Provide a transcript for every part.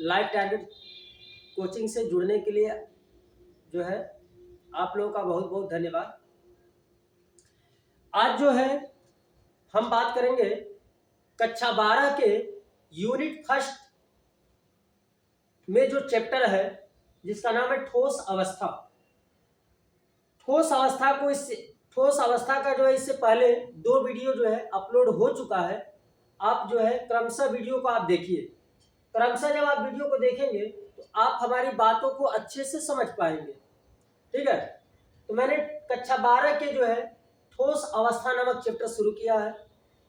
Life target coaching से जुड़ने के लिए जो है आप लोगों का बहुत बहुत धन्यवाद। आज जो है हम बात करेंगे कक्षा 12 के यूनिट फर्स्ट में जो चैप्टर है जिसका नाम है ठोस अवस्था। ठोस अवस्था का जो है इससे पहले 2 वीडियो जो है अपलोड हो चुका है। आप जो है क्रमशः वीडियो को आप देखिए। क्रमशः जब आप वीडियो को देखेंगे तो आप हमारी बातों को अच्छे से समझ पाएंगे। ठीक है, तो मैंने कक्षा 12 के जो है ठोस अवस्था नामक चैप्टर शुरू किया है।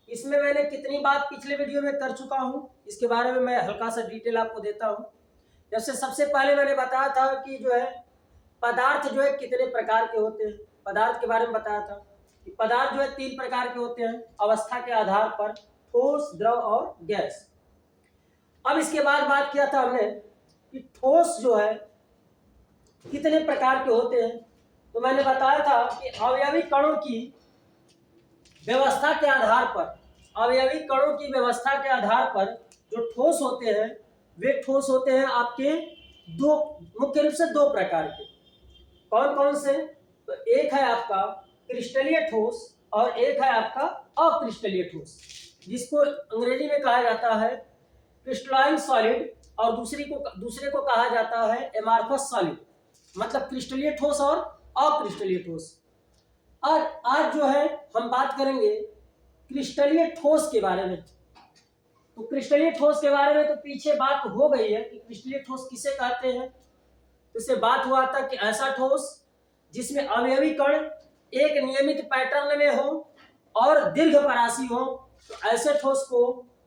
इसमें मैंने कितनी बात पिछले वीडियो में कर चुका हूँ इसके बारे में मैं हल्का सा डिटेल आपको देता हूँ। जैसे सबसे पहले मैंने बताया था कि जो है पदार्थ जो है कितने प्रकार के होते हैं। पदार्थ के बारे में बताया था कि पदार्थ जो है 3 प्रकार के होते हैं अवस्था के आधार पर, ठोस, द्रव और गैस। अब इसके बाद बात किया था हमने कि ठोस जो है कितने प्रकार के होते हैं। तो मैंने बताया था कि अवयवी कणों की व्यवस्था के आधार पर, अवयवी कणों की व्यवस्था के आधार पर जो ठोस होते हैं वे ठोस होते हैं आपके मुख्य रूप से 2 प्रकार के। कौन कौन से? तो एक है आपका क्रिस्टलीय ठोस और एक है आपका अक्रिस्टलीय ठोस, जिसको अंग्रेजी में कहा जाता है क्रिस्टलाइन सॉलिड और दूसरे को कहा जाता है एमार्फस सॉलिड, मतलब क्रिस्टलीय ठोस और अक्रिस्टलीय ठोस। और आज जो है हम बात करेंगे क्रिस्टलीय ठोस के बारे में। तो क्रिस्टलीय ठोस के बारे में तो पीछे बात हो गई है कि क्रिस्टलीय ठोस किसे कहते हैं। तो इससे बात हुआ था कि ऐसा ठोस जिसमें अवयवी कण एक नियमित पैटर्न में हो और दीर्घ परासी हो, तो ऐसे ठोस को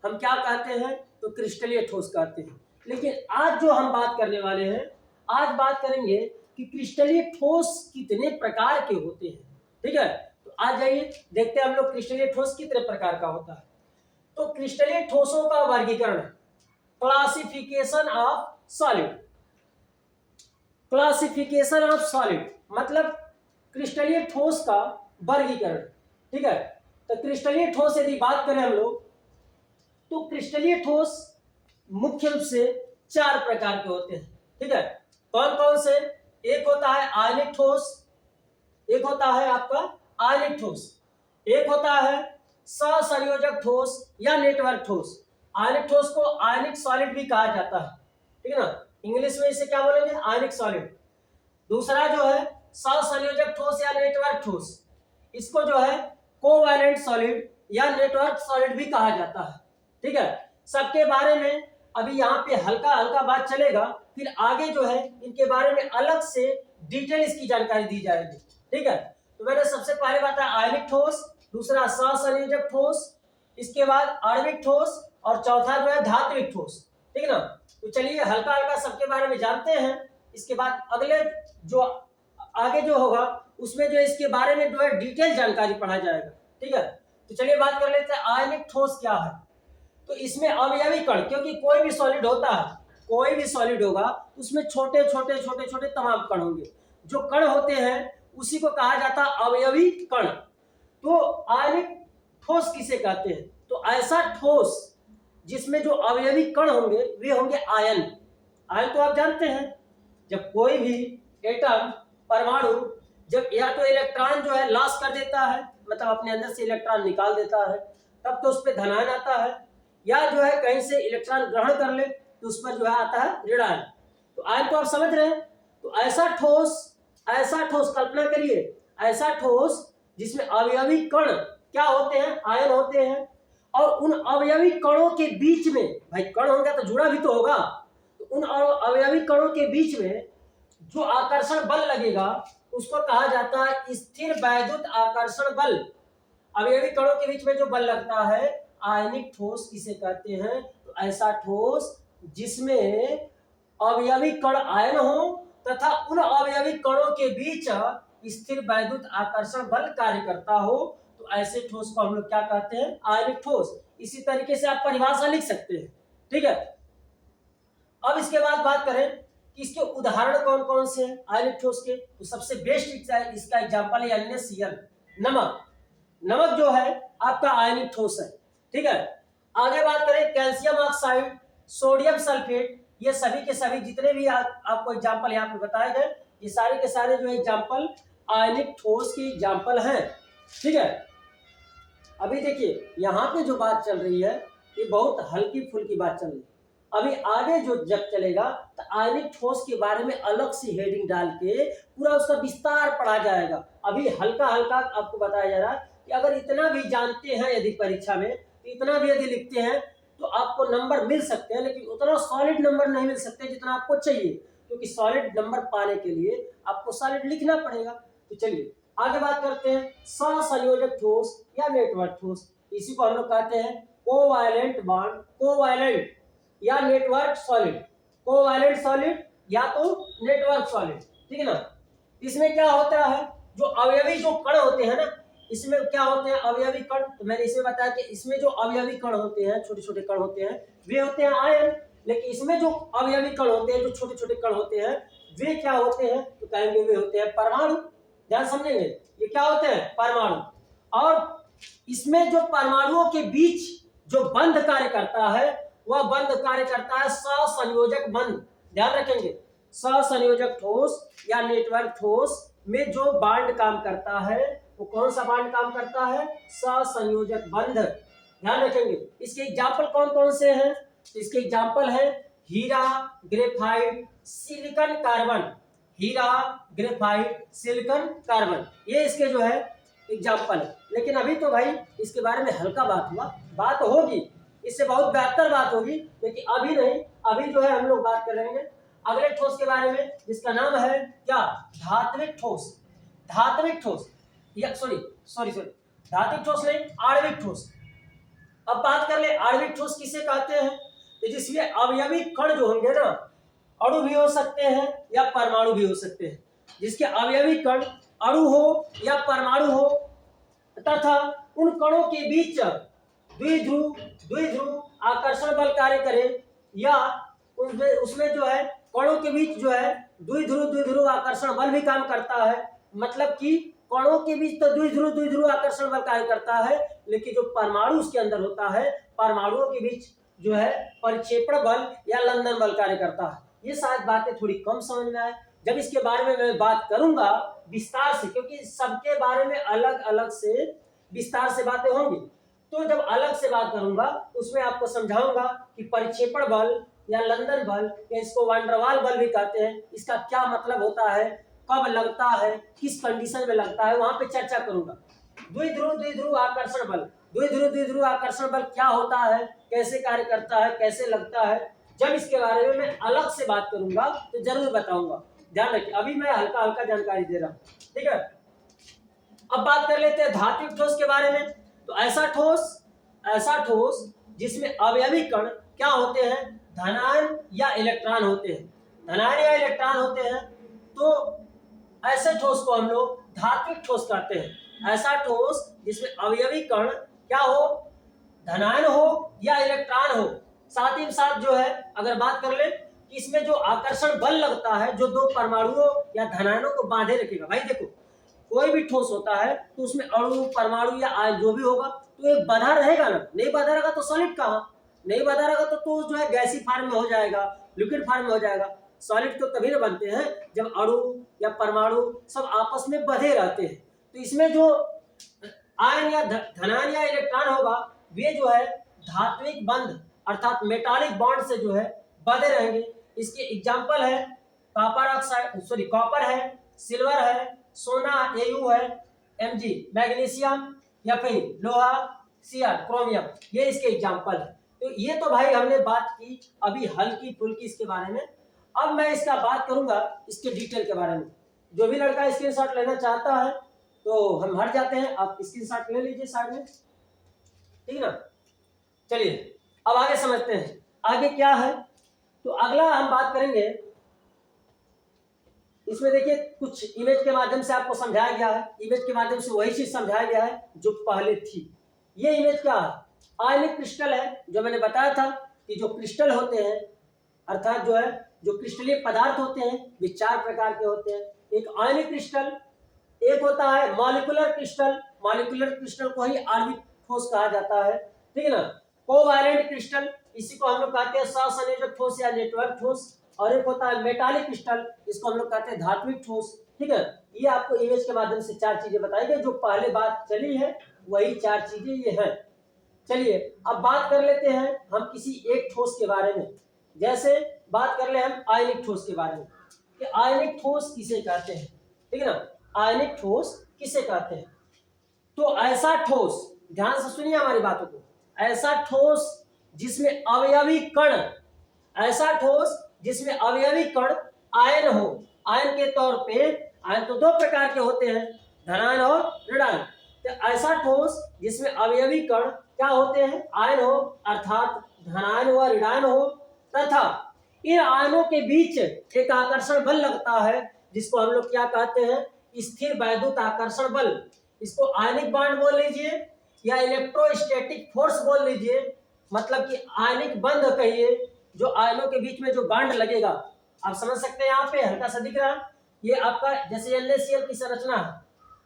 हम क्या कहते हैं? तो क्रिस्टलीय ठोस कहते हैं। लेकिन आज जो हम बात करने वाले हैं, आज बात करेंगे कि क्रिस्टलीय ठोस कितने प्रकार के होते हैं। ठीक है, तो आज जाइए देखते हैं हम लोग क्रिस्टलीय ठोस कितने प्रकार का होता है। तो क्रिस्टलीय ठोसों का वर्गीकरण, classification of solid. Classification of solid मतलब क्रिस्टलीय ठोस का वर्गीकरण। ठीक है, तो क्रिस्टलीय ठोस यदि बात करें हम लोग तो क्रिस्टलीय ठोस मुख्य रूप से 4 प्रकार के होते हैं। ठीक है, कौन कौन से? एक होता है आयनिक ठोस, एक होता है आपका आयनिक ठोस, एक होता है सहसंयोजक ठोस या नेटवर्क ठोस। आयनिक ठोस को आयनिक सॉलिड भी कहा जाता है। ठीक है ना, इंग्लिश में इसे क्या बोलेंगे? आयनिक सॉलिड। दूसरा जो है सहसंयोजक ठोस या नेटवर्क ठोस, इसको जो है कोवैलेंट सॉलिड या नेटवर्क सॉलिड भी कहा जाता है। ठीक है, सबके बारे में अभी यहाँ पे हल्का हल्का बात चलेगा, फिर आगे जो है इनके बारे में अलग से डिटेल इसकी जानकारी दी जाएगी। ठीक है, तो मैंने सबसे पहले बताया आयनिक ठोस, दूसरा सहसंयोजक ठोस, इसके बाद आणविक ठोस और चौथा जो है धात्विक ठोस। ठीक है ना, तो चलिए हल्का हल्का सबके बारे में जानते हैं। इसके बाद अगले जो आगे जो होगा उसमें जो इसके बारे में जो है डिटेल जानकारी पढ़ा जाएगा। ठीक है, तो चलिए बात कर लेते हैं आयनिक ठोस क्या है। तो इसमें अवयवी कण, क्योंकि कोई भी सॉलिड होता है, कोई भी सॉलिड होगा उसमें छोटे छोटे तमाम कण होंगे। जो कण होते हैं उसी को कहा जाता है अवयवी कण। तो आयनिक ठोस किसे कहते हैं? तो ऐसा ठोस जिसमें जो अवयवी कण होंगे वे होंगे आयन। आयन तो आप जानते हैं, जब कोई भी एटम, परमाणु जब या तो इलेक्ट्रॉन जो है लॉस कर देता है, मतलब अपने अंदर से इलेक्ट्रॉन निकाल देता है, तब तो उस पर धनायन आता है, या जो है कहीं से इलेक्ट्रॉन ग्रहण कर ले तो उस पर जो है आता है ऋणायन। तो आयन तो आप समझ रहे हैं। तो ऐसा ठोस कल्पना करिए, ऐसा ठोस जिसमें अवयवी कण क्या होते हैं? आयन होते हैं। और उन अवयवी कणों के बीच में, भाई कण होगा तो जुड़ा भी तो होगा, तो उन अवयवी कणों के बीच में जो आकर्षण बल लगेगा उसको कहा जाता है स्थिर वैद्युत आकर्षण बल। अवयवी कणों के बीच में जो बल लगता है आयनिक ठोस किसे कहते हैं? तो ऐसा ठोस जिसमें अवयवी कण आयन हो तथा उन अवयवी कणों के बीच स्थिर वैद्युत आकर्षण बल कार्य करता हो, तो ऐसे ठोस को हम लोग क्या कहते हैं? आयनिक ठोस। इसी तरीके से आप परिभाषा लिख सकते हैं। ठीक है, अब इसके बाद बात करें कि इसके उदाहरण कौन कौन से हैं आयनिक ठोस के। तो सबसे बेस्ट इसका एग्जांपल है NaCl, नमक। नमक जो है आपका आयनिक ठोस है। ठीक है, आगे बात करें कैल्शियम ऑक्साइड, सोडियम सल्फेट, ये सभी के सभी जितने भी आपको एग्जाम्पल यहाँ पे बताए गए, ये सारे के सारे जो एग्जाम्पल आयनिक ठोस की एग्जाम्पल हैं। ठीक है, अभी देखिए यहाँ पे जो बात चल रही है ये बहुत हल्की फुल्की बात चल रही है। अभी आगे जो जब चलेगा तो आयनिक ठोस के बारे में अलग सी हेडिंग डाल के पूरा उसका विस्तार पढ़ा जाएगा। अभी हल्का हल्का आपको बताया जा रहा है कि अगर इतना भी जानते हैं यदि परीक्षा में, तो इतना भी यदि लिखते हैं तो आपको नंबर मिल सकते हैं, लेकिन उतना सॉलिड नंबर नहीं मिल सकते जितना आपको चाहिए, क्योंकि सॉलिड नंबर पाने के लिए आपको सॉलिड लिखना पड़ेगा। तो चलिए आगे बात करते हैं सहसंयोजक ठोस या नेटवर्क ठोस। इसी को हम लोग कहते हैं कोवैलेंट बॉन्ड, कोवैलेंट या नेटवर्क सॉलिड, कोवैलेंट सॉलिड या तो नेटवर्क सॉलिड। ठीक है ना। इसमें क्या होता है, जो अवयवी जो कण होते हैं ना, इसमें क्या होते हैं अवयवी कण, तो मैंने इसमें बताया कि इसमें जो अवयवी कण होते हैं, छोटे छोटे कण होते हैं, वे होते हैं आयन। लेकिन इसमें जो अवयवी कण होते हैं, जो छोटे छोटे कण होते हैं, वे क्या होते हैं, तो कहेंगे वे होते हैं परमाणु। ध्यान समझेंगे, ये क्या होते हैं परमाणु। और इसमें जो परमाणुओं के बीच जो बंध कार्य करता है, वह बंध कार्य करता है सहसंयोजक बंध। ध्यान रखेंगे, सहसंयोजक ठोस या नेटवर्क ठोस में जो बांड काम करता है वो कौन सा बांड काम करता है, सहसंयोजक बंध। ध्यान रखेंगे। इसके एग्जाम्पल कौन कौन से हैं, इसके एग्जाम्पल है हीरा, ग्रेफाइट, सिलिकॉन, कार्बन। हीरा, ग्रेफाइट, सिलिकॉन, कार्बन, ये इसके जो है एग्जाम्पल है। लेकिन अभी तो भाई इसके बारे में हल्का बात हुआ, बात होगी, इससे बहुत बेहतर बात होगी, लेकिन अभी नहीं। अभी जो है हम लोग बात करेंगे अगले ठोस के बारे में, जिसका नाम है क्या, धात्विक ठोस। धात्विक ठोस या सॉरी धात्विक ठोस नहीं, आणविक ठोस। अब बात कर ले आणविक ठोस किसे कहते हैं, तो जिसमें अवयवी कण जो होंगे ना, अणु भी हो सकते हैं या परमाणु भी हो सकते हैं, जिसके अवयवी कण अणु हो या परमाणु हो, तथा उन कणों के बीच द्विध्रुव आकर्षण बल कार्य करे, या उसमें जो है कणों के बीच जो है द्विध्रुव आकर्षण बल भी काम करता है। मतलब कि कणों के बीच तो द्विध्रुव आकर्षण बल कार्य करता है, लेकिन जो परमाणु उसके अंदर होता है, परमाणुओं के बीच जो है परिक्षेपण बल या लंदन बल कार्य करता है। ये शायद बातें थोड़ी कम समझ में आए, जब इसके बारे में मैं बात करूंगा विस्तार से, क्योंकि सबके बारे में अलग अलग से विस्तार से बातें होंगी, तो जब अलग से बात करूंगा उसमें आपको समझाऊंगा कि परिक्षेपण बल या लंदन बल या इसको वांडरवाल बल भी कहते हैं, इसका क्या मतलब होता है, कब लगता है, किस कंडीशन में लगता है, वहां पे चर्चा करूंगा। द्विध्रुव आकर्षण बल, द्विध्रुव आकर्षण बल क्या होता है, कैसे कार्य करता है, कैसे लगता है, जब इसके बारे में मैं अलग से बात करूंगा तो जरूर बताऊंगा। ध्यान रखिए, अभी मैं हल्का हल्का जानकारी दे रहा हूं। ठीक है, अब बात कर लेते हैं धात्विक ठोस के बारे में। तो ऐसा ठोस जिसमें अवयवी कण क्या होते हैं, धनायन या इलेक्ट्रॉन होते हैं, धनायन या इलेक्ट्रॉन होते हैं, तो ऐसे ठोस को हम लोग धात्विक ठोस कहते हैं। ऐसा ठोस जिसमें अवयवी कण क्या हो, धनायन हो या इलेक्ट्रॉन हो। साथ ही साथ जो है अगर बात कर ले कि इसमें जो आकर्षण बल लगता है, जो दो परमाणुओं या धनायनों को बांधे रखेगा। भाई देखो, कोई भी ठोस होता है तो उसमें अणु, परमाणु या आयन जो भी होगा तो एक बंधा रहेगा ना, नहीं बंधा रहेगा तो सॉलिड कहाँ, नहीं बंधा रहेगा तो जो है गैसी फॉर्म में हो जाएगा, लिक्विड फॉर्म में हो जाएगा। सॉलिड तो तभी ना बनते हैं जब अणु या परमाणु सब आपस में बंधे रहते हैं। तो इसमें जो आयन या धनायन या इलेक्ट्रॉन होगा, वे जो है धात्विक बंध अर्थात मेटालिक बॉन्ड से जो है बंधे रहेंगे। इसके एग्जाम्पल है कॉपर है, सिल्वर है, सोना Au है, Mg मैग्नीशियम, या फिर लोहा Cr क्रोमियम, ये इसके एग्जाम्पल है। तो ये तो भाई हमने बात की अभी हल्की फुल्की इसके बारे में। अब मैं इसका बात करूंगा इसके डिटेल के बारे में। जो भी लड़का स्क्रीनशॉट लेना चाहता है तो हम हट जाते हैं, आप स्क्रीनशॉट ले लीजिए साइड में, ठीक ना। चलिए अब आगे समझते हैं आगे क्या है। तो अगला हम बात करेंगे, इसमें देखिए कुछ इमेज के माध्यम से आपको समझाया गया है, इमेज के माध्यम से वही चीज समझाया गया है जो पहले थी। ये इमेज क्या है, आयनिक क्रिस्टल है। जो मैंने बताया था कि जो क्रिस्टल होते हैं अर्थात जो है जो क्रिस्टलीय पदार्थ होते हैं वे चार प्रकार के होते हैं। एक आयनिक क्रिस्टल, एक होता है मॉलिक्यूलर क्रिस्टल, मॉलिक्यूलर क्रिस्टल को ही आणविक ठोस कहा जाता है, ठीक है ना। कोवैलेंट क्रिस्टल, इसी को हम लोग कहते हैं सहसंयोजक ठोस या नेटवर्क ठोस, और एक होता है मेटालिक क्रिस्टल, इसको हम लोग कहते हैं धात्विक ठोस। ठीक है, ये आपको इमेज के माध्यम से 4 चीजें बताई गई, जो पहले बात चली है वही 4 चीजें ये हैं। चलिए अब बात कर लेते हैं हम किसी एक ठोस के बारे में। जैसे बात कर ले हम आयनिक ठोस के बारे में कि आयनिक ठोस किसे कहते हैं। ठीक है ना, आयनिक ठोस किसे कहते हैं। तो ऐसा ठोस, ध्यान से सुनिए हमारी बातों को, ऐसा ठोस जिसमें अवयवी कण, ऐसा ठोस जिसमें अवयवी कण आयन हो। आयन के तौर पे, आयन तो 2 प्रकार के होते हैं, धनायन और ऋणायन। तो ऐसा ठोस जिसमें अवयवी कण क्या होते हैं, आयन हो, अर्थात धनायन व ऋणायन हो, तथा इन आयनों के बीच एक आकर्षण बल लगता है, जिसको हम लोग क्या कहते हैं, स्थिर वैद्युत आकर्षण बल। इसको आयनिक बांड बोल लीजिए या इलेक्ट्रोस्टैटिक फोर्स बोल लीजिए, मतलब कि आयनिक बंध कहिए, जो आयनों के बीच में जो बांड लगेगा। आप समझ सकते हैं, यहाँ पे हल्का सा दिख रहा है, ये आपका जैसे NaCl की संरचना है,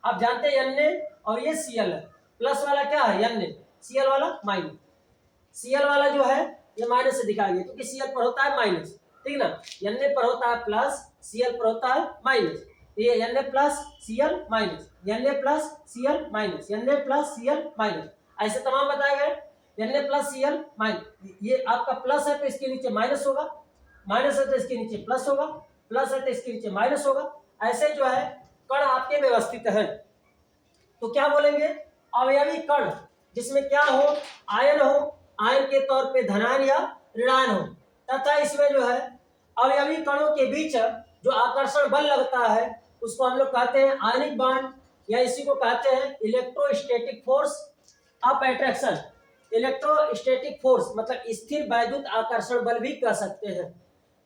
आप जानते हैं Na और ये Cl है, प्लस वाला क्या है Na, Cl वाला माइनस। Cl वाला जो है ये माइनस से दिखाया गया क्योंकि Cl पर होता है माइनस, ठीक ना, Na पर होता है प्लस, Cl पर होता है माइनस। ये Na plus Cl minus, Na plus Cl minus, Na plus Cl minus, ऐसे तमाम बताए गए। Na प्लस Cl माइनस, ये आपका प्लस है तो इसके नीचे माइनस होगा, माइनस है तो इसके नीचे प्लस होगा, प्लस है तो इसके नीचे माइनस होगा। ऐसे जो है कण आपके व्यवस्थित है। तो क्या बोलेंगे, अवयवी कण जिसमें क्या हो, आयन हो, आयन के तौर पे धनायन या ऋणायन हो, तथा इसमें जो है अवयवी कणों के बीच जो आकर्षण बल लगता है उसको हम लोग कहते हैं आयनिक बांड, या इसी को कहते हैं electrostatic force of attraction. Electrostatic force मतलब स्थिर वैद्युत आकर्षण बल भी कह सकते हैं।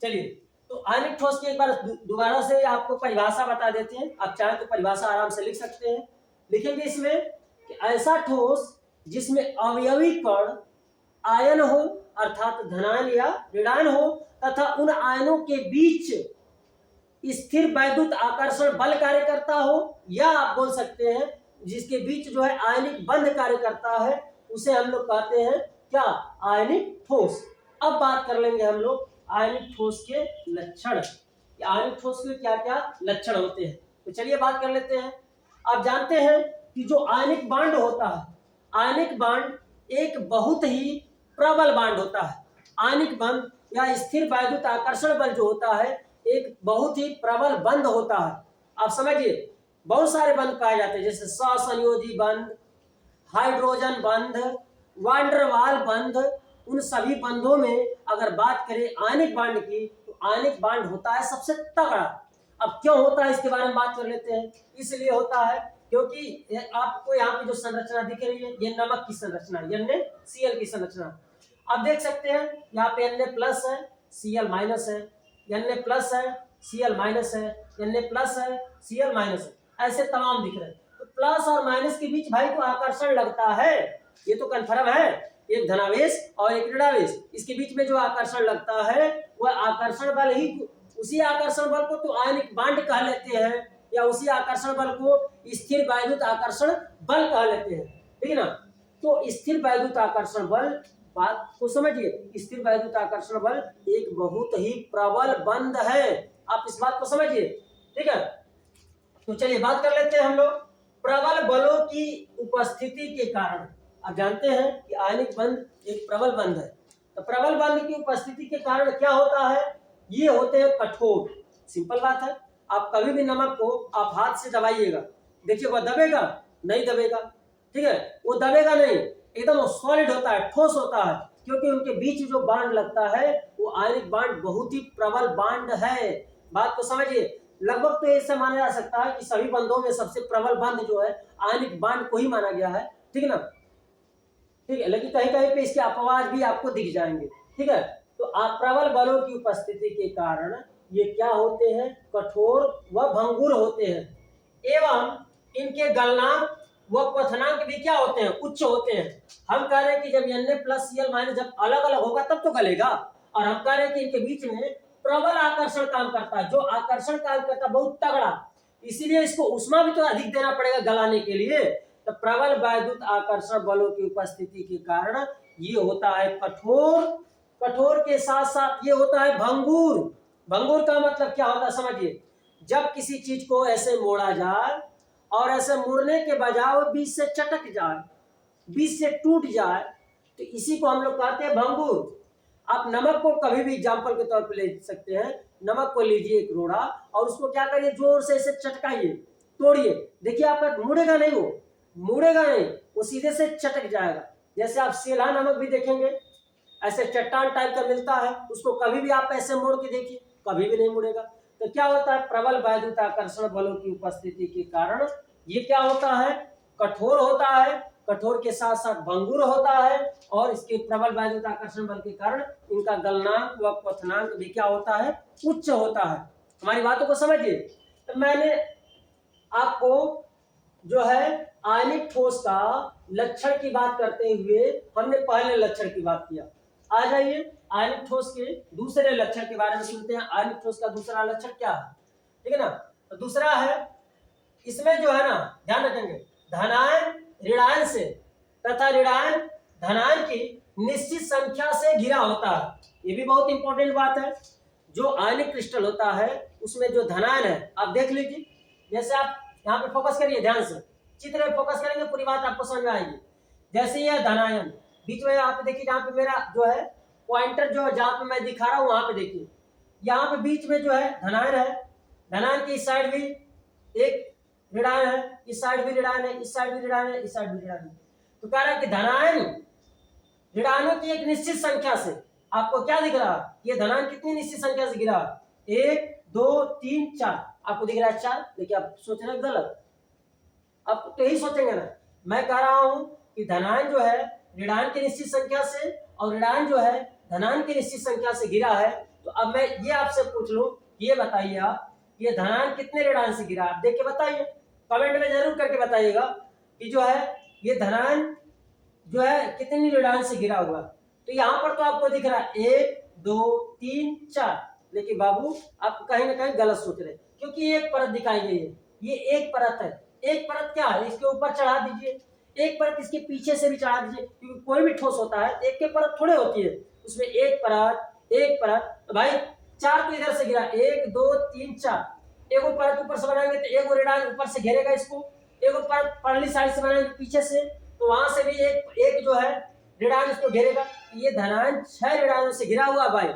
चलिए, तो आयनिक ठोस की एक बार दोबारा से आपको परिभाषा बता देते हैं, आप चाहें तो परिभाषा आराम से लिख सकते हैं। लिखेंगे इसमें कि ऐसा ठोस जिसमें अवयवी कण आयन हो, अर्थात धनायन या ऋणायन हो, तथा उन आयनों के बीच स्थिर वैद्युत आकर्षण बल कार्य करता हो, या आप बोल सकते हैं जिसके बीच जो है आयनिक बंध कार्य करता है, उसे हम लोग कहते हैं क्या, आयनिक ठोस। अब बात कर लेंगे हम लोग आयनिक ठोस के लक्षण, आयनिक ठोस के क्या क्या लक्षण होते हैं। तो चलिए बात कर लेते हैं। आप जानते हैं कि जो आयनिक बांड होता है, आयनिक बांड एक बहुत ही प्रबल बांड होता है। आयनिक बंध या स्थिर वैद्युत आकर्षण बल जो होता है एक बहुत ही प्रबल बंध होता है। आप समझिए, बहुत सारे बंध पाए जाते हैं, जैसे सहसंयोजी बंध, हाइड्रोजन बंध, वांडरवाल बंध। उन सभी बंधों में अगर बात करें आयनिक बांड की, तो आयनिक बांड होता है सबसे तगड़ा। अब क्यों होता है इसके बारे में बात कर लेते हैं। इसलिए होता है क्योंकि आपको यहाँ पे जो संरचना दिख रही है ये नमक की संरचना है, NaCl की संरचना। आप देख सकते हैं यहाँ पे Na प्लस है, Cl माइनस है, Na प्लस है, Cl माइनस है, Na प्लस है, Cl माइनस है, ऐसे तमाम दिख रहे हैं। तो प्लस और माइनस के बीच भाई को आकर्षण लगता है, ये तो कन्फर्म है, एक धनावेश और एक ऋणावेश, इसके बीच में जो आकर्षण लगता है वह आकर्षण बल ही, उसी आकर्षण बल को तो आयनिक बांड कह लेते हैं, या उसी आकर्षण बल को स्थिर वैद्युत आकर्षण बल कह लेते हैं, ठीक है ना। तो स्थिर वैद्युत आकर्षण बल, बात को समझिए, स्थिर वैद्युत आकर्षण बल एक बहुत ही प्रबल बंध है, आप इस बात को समझिए, ठीक है। तो चलिए बात कर लेते हैं हम लोग प्रबल बलों की उपस्थिति के कारण। आप जानते हैं कि आयनिक बंध एक प्रबल बंध है, तो प्रबल बंध की उपस्थिति के कारण क्या होता है, ये होते हैं कठोर। सिंपल बात है, आप कभी भी नमक को आप हाथ से दबाइएगा, देखिए वह दबेगा नहीं, दबेगा, ठीक है, वो दबेगा नहीं, एकदम सॉलिड होता है, ठोस होता है, क्योंकि उनके बीच जो बांड लगता है वो आयनिक बांड बहुत ही प्रबल बांड है। बात को समझिए, लगभग तो ऐसा माना जा सकता है कि सभी बंधों में सबसे प्रबल बंध जो है आयनिक बांड को ही माना गया है, ठीक है ना, ठीक है। लेकिन कहीं कहीं पे इसके अपवाद भी आपको दिख जाएंगे, ठीक है। तो प्रबल बलों की उपस्थिति के कारण ये क्या होते हैं, कठोर व भंगुर होते हैं, एवं इनके गलनांक व क्वथनांक भी क्या होते हैं, उच्च होते हैं। हम कह रहे हैं कि जब Na प्लस Cl माइनस जब अलग अलग होगा तब तो गलेगा, और हम कह रहे हैं कि इनके बीच में प्रबल आकर्षण काम करता है, जो आकर्षण काम करता है बहुत तगड़ा, इसीलिए इसको उष्मा भी तो अधिक देना पड़ेगा गलाने के लिए। तो प्रबल वैद्युत आकर्षण बलों की उपस्थिति के कारण ये होता है कठोर कठोर के साथ साथ ये होता है भंगुर। भंगुर का मतलब क्या होता है समझिए, जब किसी चीज को ऐसे मोड़ा जाए और ऐसे मुड़ने के बजाय वो बीच से चटक जाए, बीच से टूट जाए, तो इसी को हम लोग कहते हैं भंगुर। आप नमक को कभी भी एग्जाम्पल के तौर पर ले सकते हैं। नमक को लीजिए एक रोड़ा और उसको क्या करिए, जोर से ऐसे चटकाइए, तोड़िए, देखिए आपका मुड़ेगा नहीं, वो मुड़ेगा नहीं, वो सीधे से चटक जाएगा। जैसे आप सेला नमक भी देखेंगे, ऐसे चट्टान टाइप का मिलता है, उसको कभी भी आप ऐसे मोड़ के देखिए, कभी भी नहीं मुड़ेगा। तो क्या होता है, प्रबल वैद्युताकर्षण बलों की उपस्थिति के कारण ये क्या होता है, कठोर होता है, कठोर के साथ साथ भंगुर होता है, और इसके प्रबल वैद्युताकर्षण बल के कारण इनका गलनांक व क्वथनांक भी क्या होता है, उच्च होता है। हमारी बातों को समझिए। तो मैंने आपको जो है आयनिक ठोस का लक्षण की बात करते हुए हमने पहले लक्षण की बात किया। आ जाइए आयनिक ठोस के दूसरे लक्षण के बारे में सुनते हैं। आयनिक ठोस का दूसरा लक्षण क्या है, ठीक है ना। तो दूसरा है, इसमें जो है ना, ध्यान रखेंगे, धनायन ऋणायन से तथा ऋणायन धनायन की निश्चित संख्या से घिरा होता है। ये भी बहुत इंपॉर्टेंट बात है। जो आयनिक क्रिस्टल होता है उसमें जो धनायन है, आप देख लीजिए, जैसे आप यहाँ पे फोकस करिए, ध्यान से चित्र में फोकस करेंगे पूरी बात आपको समझ में आएगी। जैसे ये धनायन, बीच में आप देखिए, जहाँ पे मेरा जो है पॉइंटर जो है, जहाँ पे मैं दिखा रहा हूँ वहां पे देखिए, यहाँ पे बीच में जो है धनायन है, धनायन की इस साइड भी एक ऋणायन है, इस साइड भी ऋणायन है, इस साइड भी ऋणायन है, इस साइड भी ऋणायन है। तो कह रहा है कि धनायन ऋणायनों की एक निश्चित संख्या से, आपको क्या दिख रहा है, ये धनायन कितनी निश्चित संख्या से गिरा, 1 2 3 4, आपको दिख रहा है 4, लेकिन आप सोच रहे हैं गलत। आप तो यही सोचेंगे ना, मैं कह रहा हूं कि धनायन जो है ऋणायन की निश्चित संख्या से और ऋणायन जो है धनायन की निश्चित संख्या से गिरा है। तो अब मैं ये आपसे पूछ लूं, ये बताइए आप, ये धनायन कितने ऋणायन से गिरा, आप देख के बताइए, कमेंट में जरूर करके बताइएगा कि जो है ये धनायन जो है कितनी ऋणायन से गिरा हुआ। तो यहाँ पर तो आपको दिख रहा है 1 2 3 4, लेकिन बाबू आप कहीं ना कहीं गलत सोच रहे हैं, क्योंकि एक परत दिखाई गई है, ये एक परत है। एक परत क्या है, इसके ऊपर चढ़ा दीजिए, एक परत इसके पीछे से भी चढ़ा दीजिए, क्योंकि कोई भी ठोस होता है एक के परत थोड़े होती है, उसमें एक परत। तो भाई 4 तो इधर से गिरा, 1 2 3 4, एगो परत ऊपर से बनाएंगे तो एगो ऋणायन ऊपर से घेरेगा इसको, एगो परत परली साइड से बनाएंगे पीछे से, तो वहां से भी एक जो है ऋणायन इसको घेरेगा। ये धनायन 6 ऋणायनों से घिरा हुआ। भाई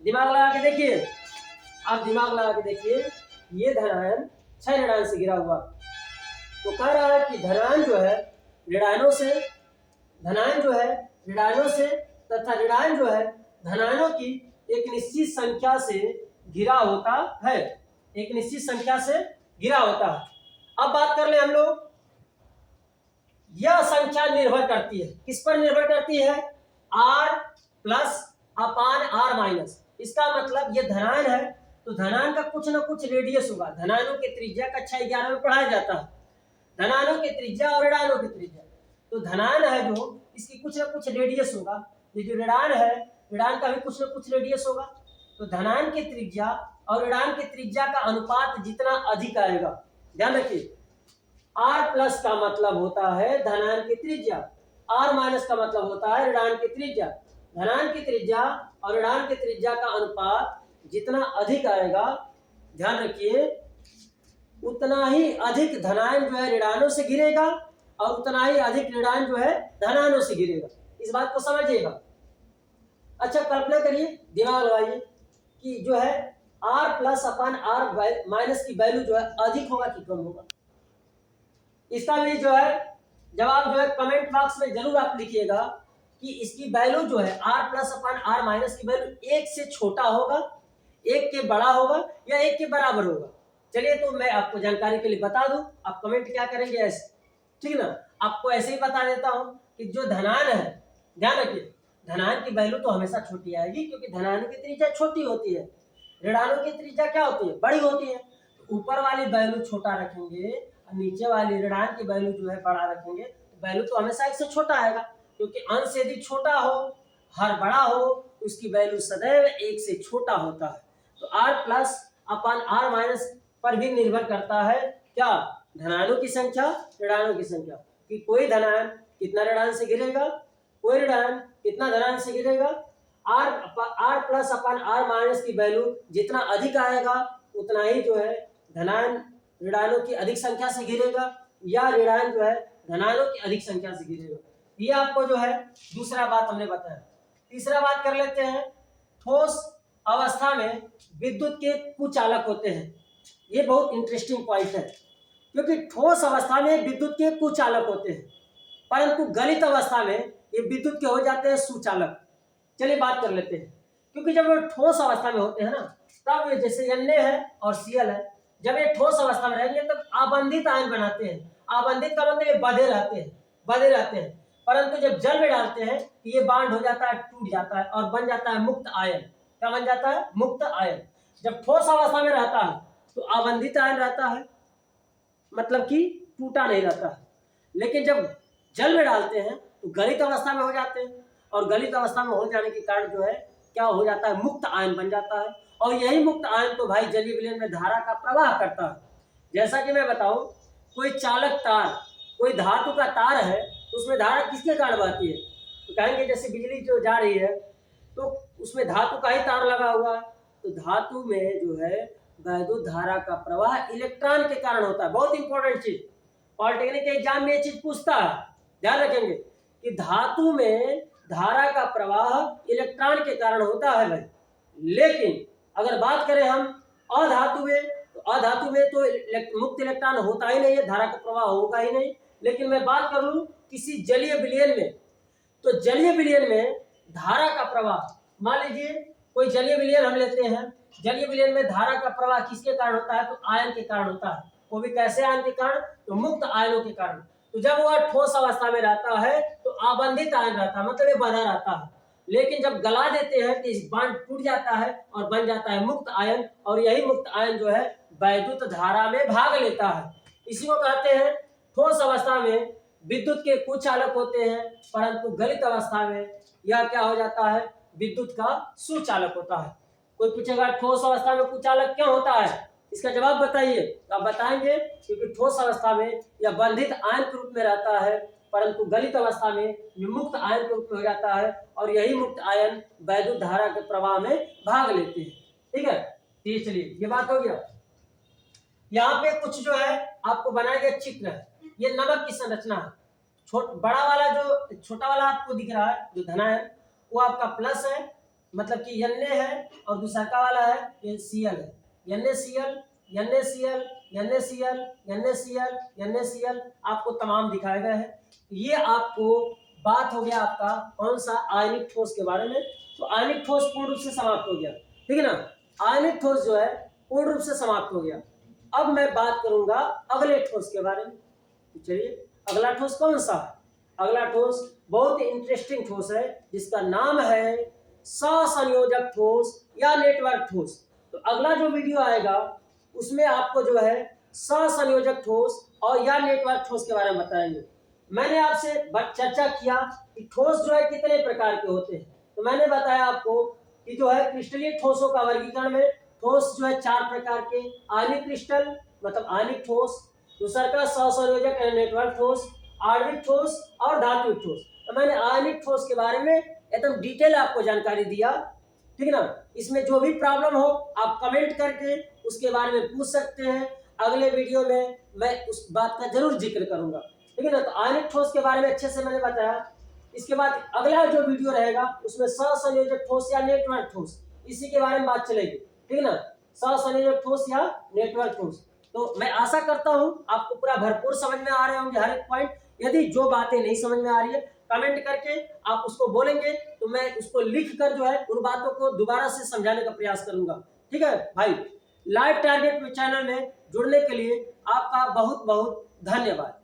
दिमाग लगा के देखिए, आप दिमाग लगा के देखिए, ये धनायन 6 ऋणायन से घिरा हुआ। तो कह रहा है कि धनायन जो है ऋणायनों से, धनायन जो है ऋणायनों से तथा ऋणायन जो है धनायनों की एक निश्चित संख्या से घिरा होता है, एक निश्चित संख्या से घिरा होता है। अब बात कर ले हम लोग, यह संख्या निर्भर करती है, किस पर निर्भर करती है, R प्लस अपान R माइनस। इसका मतलब ये धनायन है तो धनायन का कुछ ना कुछ रेडियस होगा। धनायनों की त्रिज्या कक्षा 11 में पढ़ाया जाता है, धनायनों की त्रिज्या और ऋणायनों की त्रिज्या। तो धनायन है जो, इसकी कुछ ना कुछ रेडियस होगा, ये जो ऋणायन है ऋणायन का भी कुछ ना कुछ रेडियस होगा। तो धनायन की त्रिज्या और ऋणायन की त्रिज्या का अनुपात जितना अधिक आएगा, ध्यान रखिए, R प्लस का मतलब होता है धनायन की त्रिज्या, R माइनस का मतलब होता है ऋणायन की त्रिज्या। धनायन की त्रिज्या और ऋणायन की त्रिज्या का अनुपात जितना अधिक आएगा, ध्यान रखिए, उतना ही अधिक धनायन जो है ऋणायनों से गिरेगा और उतना ही अधिक ऋणायन जो है धनायनों से गिरेगा। इस बात को समझिएगा। अच्छा कल्पना करिए, दिमाग लगाइए कि जो है R प्लस अपान R माइनस की वैल्यू जो है अधिक होगा कि कम होगा। इसका भी जो है जवाब जो है कमेंट बॉक्स में जरूर आप लिखिएगा कि इसकी वैल्यू जो है R प्लस अपान R माइनस की वैल्यू 1 से छोटा होगा, 1 के बड़ा होगा या 1 के बराबर होगा। चलिए तो मैं आपको जानकारी के लिए बता दूं, आप कमेंट क्या करेंगे ऐसे, ठीक ना। आपको ऐसे ही बता देता हूं कि जो धनायन है, ध्यान रखिए, धनायन की वैल्यू तो हमेशा छोटी आएगी, क्योंकि धनायन की त्रिज्या छोटी होती है, ऋणायनों की त्रिज्या क्या होती है, बड़ी होती है। तो ऊपर वाली वैल्यू छोटा रखेंगे और नीचे वाली ऋणायन की वैल्यू जो है बड़ा रखेंगे, तो वैल्यू तो हमेशा 1 से छोटा आएगा, क्योंकि अंश यदि छोटा हो, हर बड़ा हो, तो उसकी वैल्यू सदैव 1 से छोटा होता है। तो R प्लस अपान R माइनस पर भी निर्भर करता है क्या, धनायनों की संख्या, ऋणायनों की संख्या, कि कोई धनायन कितना ऋणायन से गिरेगा, कोई ऋणायन कितना धनायन से गिरेगा, R plus upon R minus की वैल्यू जितना अधिक आएगा उतना ही जो है धनायन ऋणायनों की अधिक संख्या से घिरेगा, या ऋणायन जो है धनायनों की अधिक संख्या से घिरेगा। ये आपको जो है दूसरा बात हमने बताया। तीसरा बात कर लेते हैं, ठोस अवस्था में विद्युत के कुचालक होते हैं। ये बहुत इंटरेस्टिंग पॉइंट है, क्योंकि ठोस अवस्था में विद्युत के कुचालक होते हैं, परंतु गलित अवस्था में ये विद्युत के हो जाते हैं सुचालक। चलिए बात कर लेते हैं, क्योंकि जब वो ठोस अवस्था में होते हैं ना, तब ये जैसे Na है और Cl है, जब ये ठोस अवस्था में रहेंगे तब आबंधित आयन बनाते हैं। आबंधित का मतलब ये बंधे रहते हैं, परंतु जब जल में डालते हैं तो ये बांड हो जाता है, टूट जाता है और बन जाता है मुक्त आयन। क्या बन जाता है? मुक्त आयन। जब ठोस अवस्था में रहता है तो आबंधित आयन रहता है, मतलब कि टूटा नहीं रहता है, लेकिन जब जल में डालते हैं तो गलित अवस्था में हो जाते हैं, और गलित अवस्था में हो जाने के कारण जो है क्या हो जाता है? मुक्त आयन बन जाता है। और यही मुक्त आयन तो भाई जलीय विलयन में धारा का प्रवाह करता है। जैसा कि मैं बताऊं, कोई चालक तार, कोई धातु का तार है तो उसमें धारा किसके कारण बहती है? तो कहेंगे जैसे बिजली जो जा रही है तो उसमें धातु का ही तार लगा हुआ है, तो धातु में जो है वैद्युत धारा का प्रवाह इलेक्ट्रॉन के कारण होता है। बहुत इंपॉर्टेंट चीज, पॉलिटेक्निक के एग्जाम में ये चीज पूछता है, ध्यान रखेंगे कि धातु में धारा का प्रवाह इलेक्ट्रॉन के कारण होता है भाई। लेकिन अगर बात करें हम अधातु में, तो अधातु में तो मुक्त इलेक्ट्रॉन होता ही नहीं है, धारा का प्रवाह होगा ही नहीं। लेकिन मैं बात कर लूं किसी जलीय विलयन में, तो जलीय विलयन में धारा का प्रवाह, मान लीजिए कोई जलीय विलयन हम लेते हैं, जलीय विलयन में धारा का प्रवाह किसके कारण होता है? तो आयन के कारण होता है। वो भी कैसे आयन के कारण? तो मुक्त आयनों के कारण। तो जब वह ठोस अवस्था में रहता है तो आबंधित आयन रहता है, मतलब ये बंधा रहता है। लेकिन जब गला देते हैं तो इस बांड टूट जाता है और बन जाता है मुक्त आयन, और यही मुक्त आयन जो है वैद्युत धारा में भाग लेता है। इसी को कहते हैं ठोस अवस्था में विद्युत के कुचालक होते हैं, परंतु गलित अवस्था में यह क्या हो जाता है? विद्युत का सुचालक होता है। कोई पूछेगा ठोस अवस्था में कुचालक क्यों होता है, इसका जवाब बताइए। तो आप बताएंगे क्योंकि ठोस अवस्था में यह बंधित आयन के रूप में रहता है, परंतु गलित अवस्था में ये मुक्त आयन के रूप में हो जाता है, और यही मुक्त आयन वैद्युत धारा के प्रवाह में भाग लेते हैं। ठीक है, ये चलिए ये बात हो गया। यहाँ पे कुछ जो है आपको बनाया गया चित्र है, ये नमक की संरचना है। बड़ा वाला जो छोटा वाला आपको दिख रहा है जो धनायन, वो आपका प्लस है, मतलब कि Na है, और दूसरा का वाला है ये Cl है। NaCl, NaCl, NaCl, NaCl, NaCl आपको तमाम दिखाए गए हैं। ये आपको बात हो गया आपका कौन सा? आयनिक ठोस के बारे में। तो आयनिक ठोस पूर्ण रूप से समाप्त हो गया, ठीक है ना। आयनिक ठोस जो है पूर्ण रूप से समाप्त हो गया। अब मैं बात करूंगा अगले ठोस के बारे में। तो चलिए अगला ठोस कौन सा है? अगला ठोस बहुत ही इंटरेस्टिंग ठोस है, जिसका नाम है सहसंयोजक ठोस या नेटवर्क ठोस। तो अगला जो वीडियो आएगा उसमें आपको जो है सहसंयोजक ठोस और या नेटवर्क ठोस के बारे में बताएंगे। मैंने आपसे चर्चा किया कि ठोस जो है कितने प्रकार के होते हैं, तो मैंने बताया आपको कि जो है क्रिस्टलीय ठोसों का वर्गीकरण में ठोस जो है 4 प्रकार के, आयनिक क्रिस्टल मतलब आयनिक ठोस, दूसरा का सहसंयोजक नेटवर्क ठोस, आणविक ठोस और धात्विक ठोस। तो मैंने आयनिक ठोस के बारे में एकदम डिटेल आपको जानकारी दिया, ठीक है ना। इसमें जो भी प्रॉब्लम हो आप कमेंट करके उसके बारे में पूछ सकते हैं। अगले वीडियो में मैं उस बात का जरूर जिक्र करूंगा, ठीक है ना। तो आयनिक ठोस के बारे में अच्छे से मैंने बताया। इसके बाद अगला जो वीडियो रहेगा उसमें सहसंयोजक ठोस या नेटवर्क ठोस, इसी के बारे में बात चलेगी, ठीक है ना। सहसंयोजक ठोस या नेटवर्क ठोस। तो मैं आशा करता हूं आपको पूरा भरपूर समझ में आ रहे होंगे हर एक पॉइंट। यदि जो बातें नहीं समझ में आ रही है कमेंट करके आप उसको बोलेंगे तो मैं उसको लिख कर जो है उन बातों को दोबारा से समझाने का प्रयास करूंगा, ठीक है भाई। लाइव टारगेट चैनल में जुड़ने के लिए आपका बहुत बहुत धन्यवाद।